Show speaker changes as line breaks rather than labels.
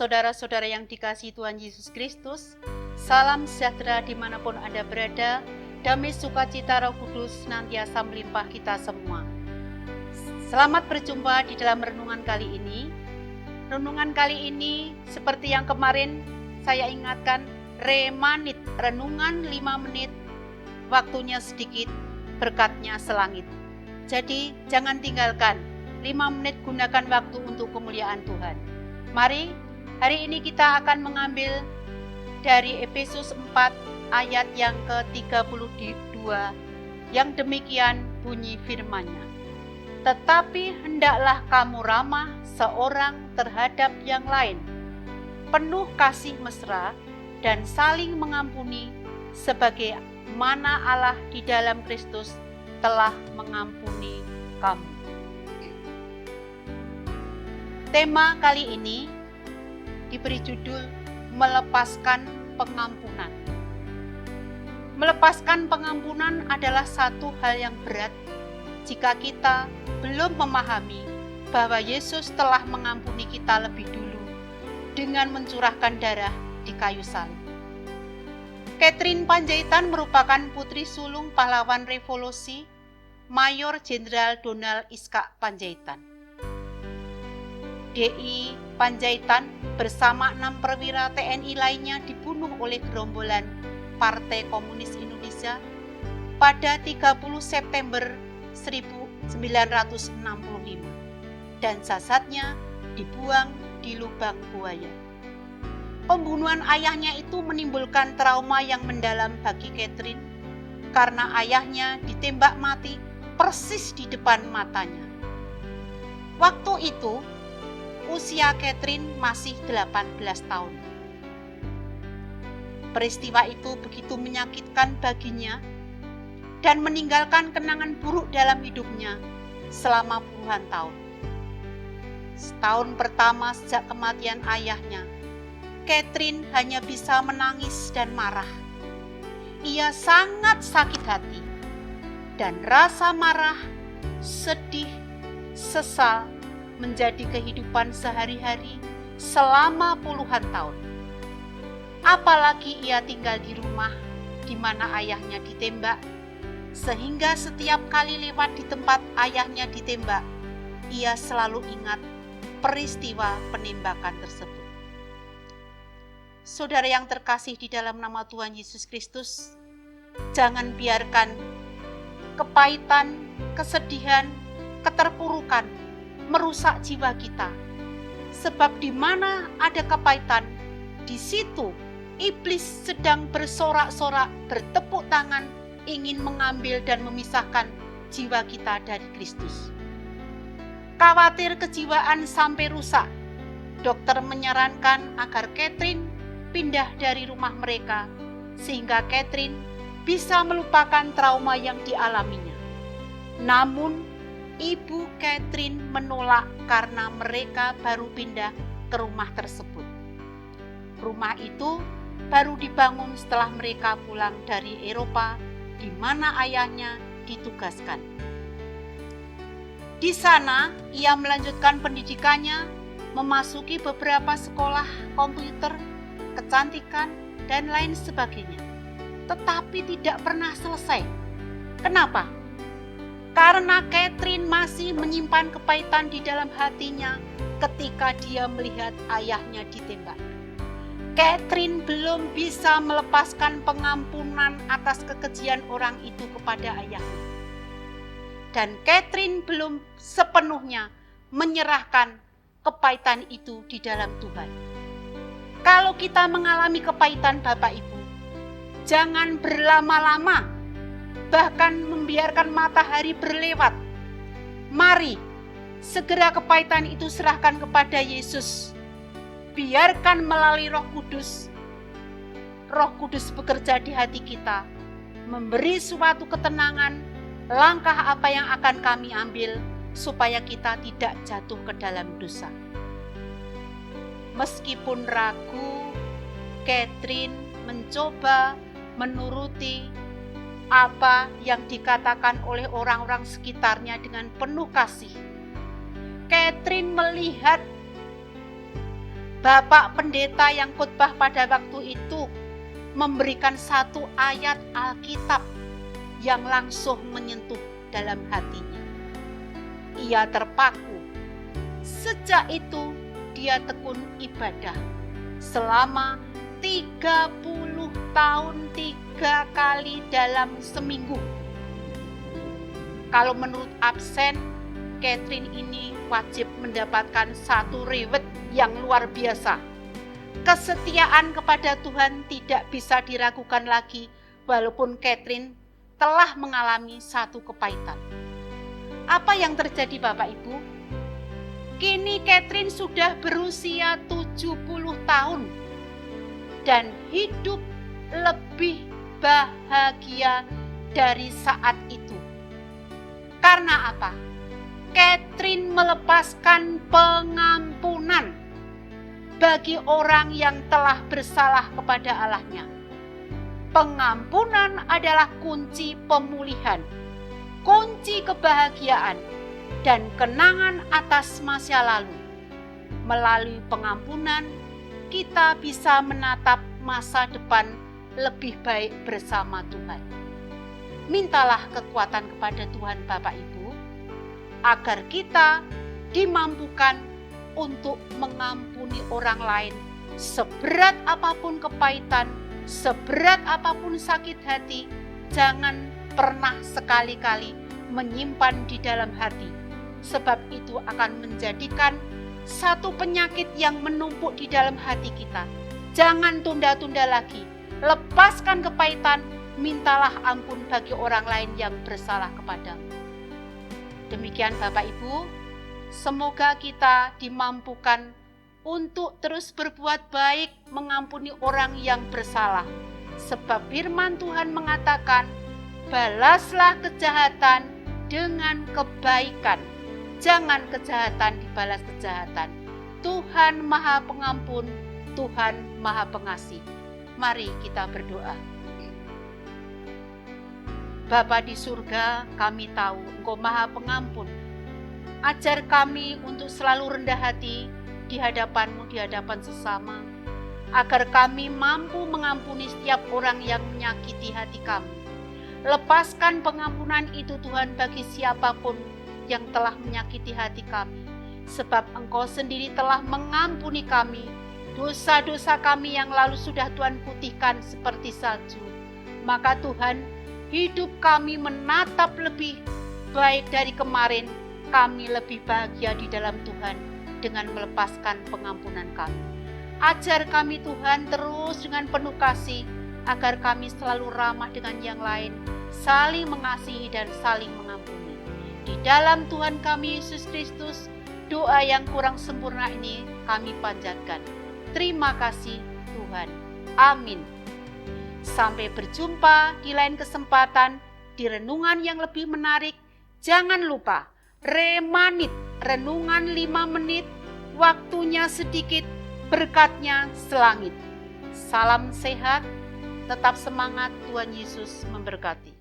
Saudara-saudara yang dikasihi Tuhan Yesus Kristus, salam sejahtera dimanapun Anda berada, damai sukacita Roh Kudus senantiasa melimpah kita semua. Selamat berjumpa di dalam renungan kali ini. Renungan kali ini seperti yang kemarin saya ingatkan, remanit, renungan 5 menit, waktunya sedikit, berkatnya selangit. Jadi jangan tinggalkan, 5 menit gunakan waktu untuk kemuliaan Tuhan. Mari, hari ini kita akan mengambil dari Efesus 4 ayat yang ke-32 yang demikian bunyi firman-Nya. Tetapi hendaklah kamu ramah seorang terhadap yang lain, penuh kasih mesra dan saling mengampuni sebagai mana Allah di dalam Kristus telah mengampuni kamu. Tema kali ini diberi judul melepaskan pengampunan. Melepaskan pengampunan adalah satu hal yang berat jika kita belum memahami bahwa Yesus telah mengampuni kita lebih dulu dengan mencurahkan darah di kayu salib. Catherine Panjaitan merupakan putri sulung pahlawan revolusi Mayor Jenderal Donald Iskak Panjaitan. D.I. Panjaitan bersama 6 perwira TNI lainnya dibunuh oleh gerombolan Partai Komunis Indonesia pada 30 September 1965 dan jasadnya dibuang di lubang buaya. Pembunuhan ayahnya itu menimbulkan trauma yang mendalam bagi Catherine karena ayahnya ditembak mati persis di depan matanya. Waktu itu usia Catherine masih 18 tahun. Peristiwa itu begitu menyakitkan baginya dan meninggalkan kenangan buruk dalam hidupnya selama puluhan tahun. Setahun pertama sejak kematian ayahnya, Catherine hanya bisa menangis dan marah. Ia sangat sakit hati dan rasa marah, sedih, sesal menjadi kehidupan sehari-hari selama puluhan tahun. Apalagi ia tinggal di rumah di mana ayahnya ditembak, sehingga setiap kali lewat di tempat ayahnya ditembak, ia selalu ingat peristiwa penembakan tersebut. Saudara yang terkasih di dalam nama Tuhan Yesus Kristus, jangan biarkan kepahitan, kesedihan, keterpurukan merusak jiwa kita. Sebab di mana ada kepahitan, di situ iblis sedang bersorak-sorak, bertepuk tangan, ingin mengambil dan memisahkan jiwa kita dari Kristus. Khawatir kejiwaan sampai rusak, dokter menyarankan agar Catherine pindah dari rumah mereka, sehingga Catherine bisa melupakan trauma yang dialaminya. Namun Ibu Catherine menolak karena mereka baru pindah ke rumah tersebut. Rumah itu baru dibangun setelah mereka pulang dari Eropa, di mana ayahnya ditugaskan. Di sana, ia melanjutkan pendidikannya, memasuki beberapa sekolah komputer, kecantikan, dan lain sebagainya. Tetapi tidak pernah selesai. Kenapa? Karena Catherine masih menyimpan kepahitan di dalam hatinya ketika dia melihat ayahnya ditembak. Catherine belum bisa melepaskan pengampunan atas kekejian orang itu kepada ayahnya. Dan Catherine belum sepenuhnya menyerahkan kepahitan itu di dalam Tuhan. Kalau kita mengalami kepahitan Bapak Ibu, jangan berlama-lama, bahkan membiarkan matahari berlewat. Mari, segera kepahitan itu serahkan kepada Yesus. Biarkan melalui Roh Kudus bekerja di hati kita, memberi suatu ketenangan, langkah apa yang akan kami ambil, supaya kita tidak jatuh ke dalam dosa. Meskipun ragu, Catherine mencoba menuruti apa yang dikatakan oleh orang-orang sekitarnya dengan penuh kasih. Catherine melihat Bapak pendeta yang khotbah pada waktu itu memberikan satu ayat Alkitab yang langsung menyentuh dalam hatinya. Ia terpaku. Sejak itu dia tekun ibadah selama 30 tahun 3 kali dalam seminggu. Kalau menurut absen, Catherine ini wajib mendapatkan satu reward yang luar biasa. Kesetiaan kepada Tuhan tidak bisa diragukan lagi walaupun Catherine telah mengalami satu kepahitan. Apa yang terjadi Bapak Ibu? Kini Catherine sudah berusia 70 tahun dan hidup lebih bahagia dari saat itu. Karena apa? Catherine melepaskan pengampunan bagi orang yang telah bersalah kepada Allahnya. Pengampunan adalah kunci pemulihan, kunci kebahagiaan, dan kenangan atas masa lalu. Melalui pengampunan, kita bisa menatap masa depan lebih baik bersama Tuhan. Mintalah kekuatan kepada Tuhan Bapak Ibu, agar kita dimampukan untuk mengampuni orang lain seberat apapun kepahitan, seberat apapun sakit hati. Jangan pernah sekali-kali menyimpan di dalam hati, sebab itu akan menjadikan satu penyakit yang menumpuk di dalam hati kita. Jangan tunda-tunda lagi, lepaskan kepahitan, mintalah ampun bagi orang lain yang bersalah kepadamu. Demikian Bapak Ibu, semoga kita dimampukan untuk terus berbuat baik, mengampuni orang yang bersalah. Sebab firman Tuhan mengatakan, balaslah kejahatan dengan kebaikan. Jangan kejahatan dibalas kejahatan. Tuhan Maha Pengampun, Tuhan Maha Pengasih. Mari kita berdoa. Bapa di surga, kami tahu Engkau Maha Pengampun. Ajar kami untuk selalu rendah hati di hadapan-Mu, di hadapan sesama, agar kami mampu mengampuni setiap orang yang menyakiti hati kami. Lepaskan pengampunan itu Tuhan bagi siapapun yang telah menyakiti hati kami, sebab Engkau sendiri telah mengampuni kami. Dosa-dosa kami yang lalu sudah Tuhan putihkan seperti salju. Maka Tuhan, hidup kami menatap lebih baik dari kemarin. Kami lebih bahagia di dalam Tuhan dengan melepaskan pengampunan kami. Ajar kami Tuhan terus dengan penuh kasih, agar kami selalu ramah dengan yang lain, saling mengasihi dan saling mengampuni. Di dalam Tuhan kami Yesus Kristus, doa yang kurang sempurna ini kami panjatkan. Terima kasih Tuhan. Amin. Sampai berjumpa di lain kesempatan, di renungan yang lebih menarik. Jangan lupa, remanit, renungan 5 menit, waktunya sedikit, berkatnya selangit. Salam sehat, tetap semangat, Tuhan Yesus memberkati.